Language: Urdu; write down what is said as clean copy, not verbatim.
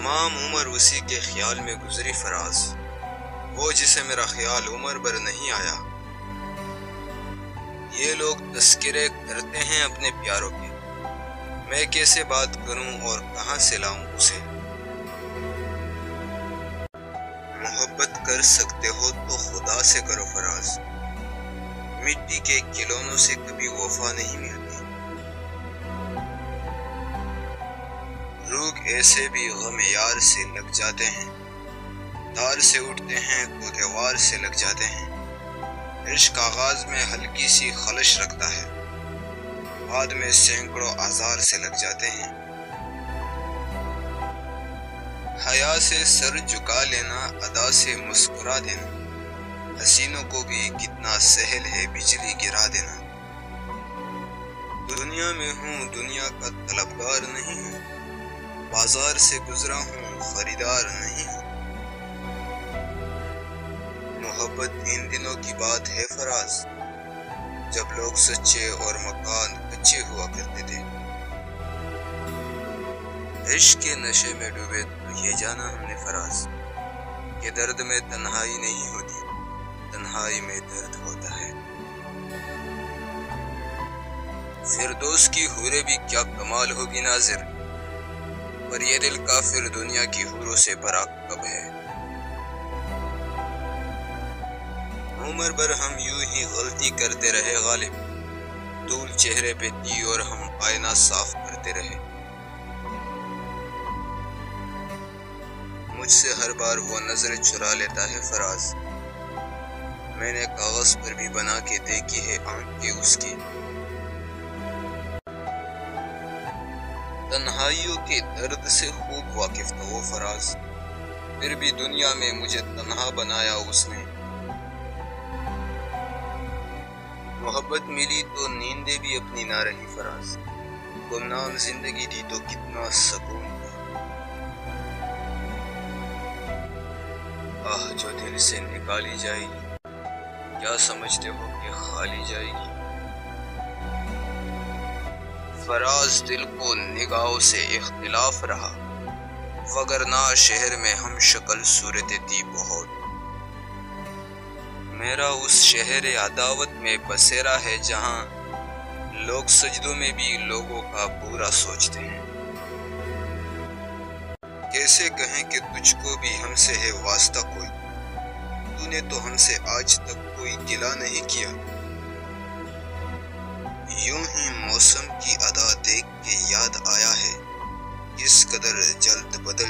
تمام عمر اسی کے خیال میں گزری فراز، وہ جسے میرا خیال عمر بھر نہیں آیا۔ یہ لوگ تذکرے کرتے ہیں اپنے پیاروں کے، میں کیسے بات کروں اور کہاں سے لاؤں اسے۔ محبت کر سکتے ہو تو خدا سے کرو فراز، مٹی کے کھلونوں سے کبھی وفا نہیں ملتی۔ روگ ایسے بھی غم یار سے لگ جاتے ہیں، تار سے اٹھتے ہیں تو دیوار سے لگ جاتے ہیں۔ عشق آغاز میں ہلکی سی خلش رکھتا ہے، بعد میں سینکڑوں آزار سے لگ جاتے ہیں۔ حیا سے سر جھکا لینا، ادا سے مسکرا دینا، حسینوں کو بھی کتنا سہل ہے بجلی گرا دینا۔ دنیا میں ہوں، دنیا کا طلبگار نہیں ہوں، بازار سے گزرا ہوں، خریدار نہیں ہوں۔ محبت ان دنوں کی بات ہے فراز، جب لوگ سچے اور مکان کچے ہوا کرتے تھے۔ عشق کے نشے میں ڈوبے تو یہ جانا ہم نے فراز، کہ درد میں تنہائی نہیں ہوتی، تنہائی میں درد ہوتا ہے۔ فردوس کی حوریں بھی کیا کمال ہوگی ناظر، پر یہ دل کافر دنیا کی حوروں سے برا کب ہے۔ عمر بھر ہم یوں ہی غلطی کرتے رہے غالب، دھول چہرے پہ تھی اور ہم آئینہ صاف کرتے رہے۔ مجھ سے ہر بار وہ نظر چرا لیتا ہے فراز، میں نے کاغذ پر بھی بنا کے دیکھی ہے آنکھیں اس کی۔ تنہائیوں کے درد سے خوب واقف تھا وہ فراز، پھر بھی دنیا میں مجھے تنہا بنایا اس نے۔ محبت ملی تو نیندیں بھی اپنی نہ رہی فراز، گمنام زندگی دی تو کتنا سکون تھا۔ آہ جو دل سے نکالی جائے گی، کیا سمجھتے ہو کہ خالی جائے گی۔ فراز دل کو نگاہوں سے اختلاف رہا، وگرنہ شہر میں ہم شکل صورتیں تھی بہت۔ میرا اس شہر عداوت میں بسیرا ہے جہاں لوگ سجدوں میں بھی لوگوں کا برا سوچتے ہیں۔ کیسے کہیں کہ تجھ کو بھی ہم سے ہے واسطہ کوئی، تو نے تو ہم سے آج تک کوئی گلہ نہیں کیا۔ یوں ہی موسم کی ادا دیکھ کے یاد آیا ہے کس قدر جلد بدل